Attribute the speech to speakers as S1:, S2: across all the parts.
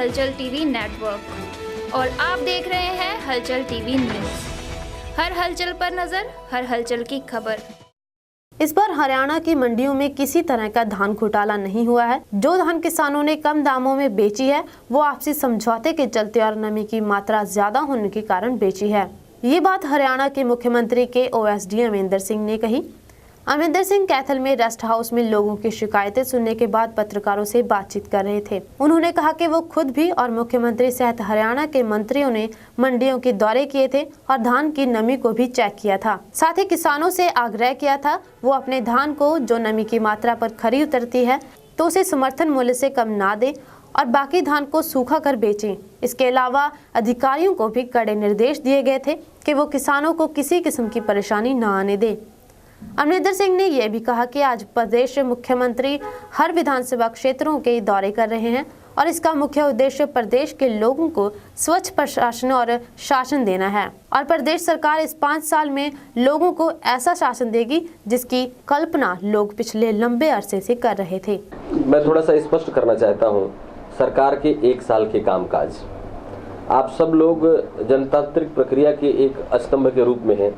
S1: हलचल TV network और आप देख रहे हैं हलचल टीवी न्यूज़। हर हलचल पर नजर, हर हलचल की खबर।
S2: इस बार हरियाणा की मंडियों में किसी तरह का धान घोटाला नहीं हुआ है। जो धान किसानों ने कम दामों में बेची है वो आपसी समझौते के चलते और नमी की मात्रा ज्यादा होने के कारण बेची है। ये बात हरियाणा के मुख्यमंत्री के ओएसडी अमरिंदर सिंह ने कही। अमरिंदर सिंह कैथल में रेस्ट हाउस में लोगों की शिकायतें सुनने के बाद पत्रकारों से बातचीत कर रहे थे। उन्होंने कहा कि वो खुद भी और मुख्यमंत्री सहित हरियाणा के मंत्रियों ने मंडियों के दौरे किए थे और धान की नमी को भी चेक किया था। साथ ही किसानों से आग्रह किया था वो अपने धान को जो नमी की मात्रा पर खरी उतरती है तो उसे समर्थन मूल्य से कम ना दे और बाकी धान को सूखा कर बेचें। इसके अलावा अधिकारियों को भी कड़े निर्देश दिए गए थे कि वो किसानों को किसी किस्म की परेशानी न आने दें। अमरिंदर सिंह ने यह भी कहा कि आज प्रदेश मुख्यमंत्री हर विधानसभा क्षेत्रों के दौरे कर रहे हैं और इसका मुख्य उद्देश्य प्रदेश के लोगों को स्वच्छ प्रशासन और शासन देना है और प्रदेश सरकार इस 5 साल में लोगों को ऐसा शासन देगी जिसकी कल्पना लोग पिछले लंबे अरसे से कर रहे थे।
S3: मैं थोड़ा सा स्पष्ट करना चाहता हूँ सरकार के 1 साल के कामकाज। आप सब लोग जनतांत्रिक प्रक्रिया के एक स्तंभ के रूप में हैं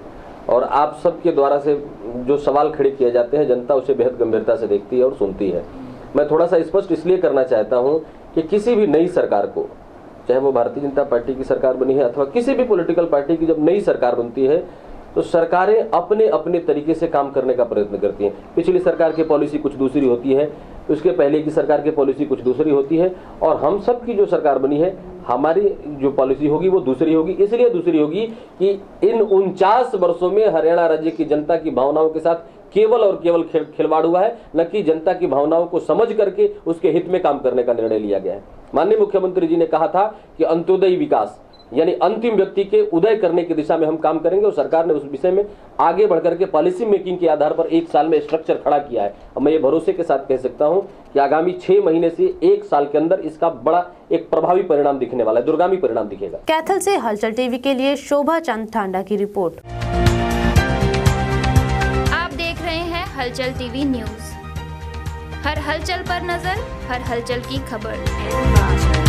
S3: और आप सबके द्वारा से जो सवाल खड़े किए जाते हैं जनता उसे बेहद गंभीरता से देखती है और सुनती है। मैं थोड़ा सा स्पष्ट इसलिए करना चाहता हूं कि किसी भी नई सरकार को, चाहे वो भारतीय जनता पार्टी की सरकार बनी है अथवा किसी भी पॉलिटिकल पार्टी की जब नई सरकार बनती है तो सरकारें अपने अपने तरीके से काम करने का प्रयत्न करती हैं। पिछली सरकार की पॉलिसी कुछ दूसरी होती है, उसके पहले की सरकार की पॉलिसी कुछ दूसरी होती है और हम सब की जो सरकार बनी है हमारी जो पॉलिसी होगी वो दूसरी होगी। इसलिए दूसरी होगी कि इन 49 वर्षों में हरियाणा राज्य की जनता की भावनाओं के साथ केवल और केवल खिलवाड़ हुआ है, न कि जनता की भावनाओं को समझ करके उसके हित में काम करने का निर्णय लिया गया है। माननीय मुख्यमंत्री जी ने कहा था कि अंत्योदय विकास यानी अंतिम व्यक्ति के उदय करने की दिशा में हम काम करेंगे और सरकार ने उस विषय में आगे बढ़कर के पॉलिसी मेकिंग के आधार पर 1 साल में स्ट्रक्चर खड़ा किया है। और मैं ये भरोसे के साथ कह सकता हूं कि आगामी 6 महीने से 1 साल के अंदर इसका बड़ा एक प्रभावी परिणाम दिखने वाला है, दूरगामी परिणाम दिखेगा।
S2: कैथल से हलचल टीवी के लिए शोभा चंद ठांडा की रिपोर्ट।
S1: आप देख रहे हैं हलचल टीवी न्यूज़। हर हलचल पर नजर, हर हलचल की खबर।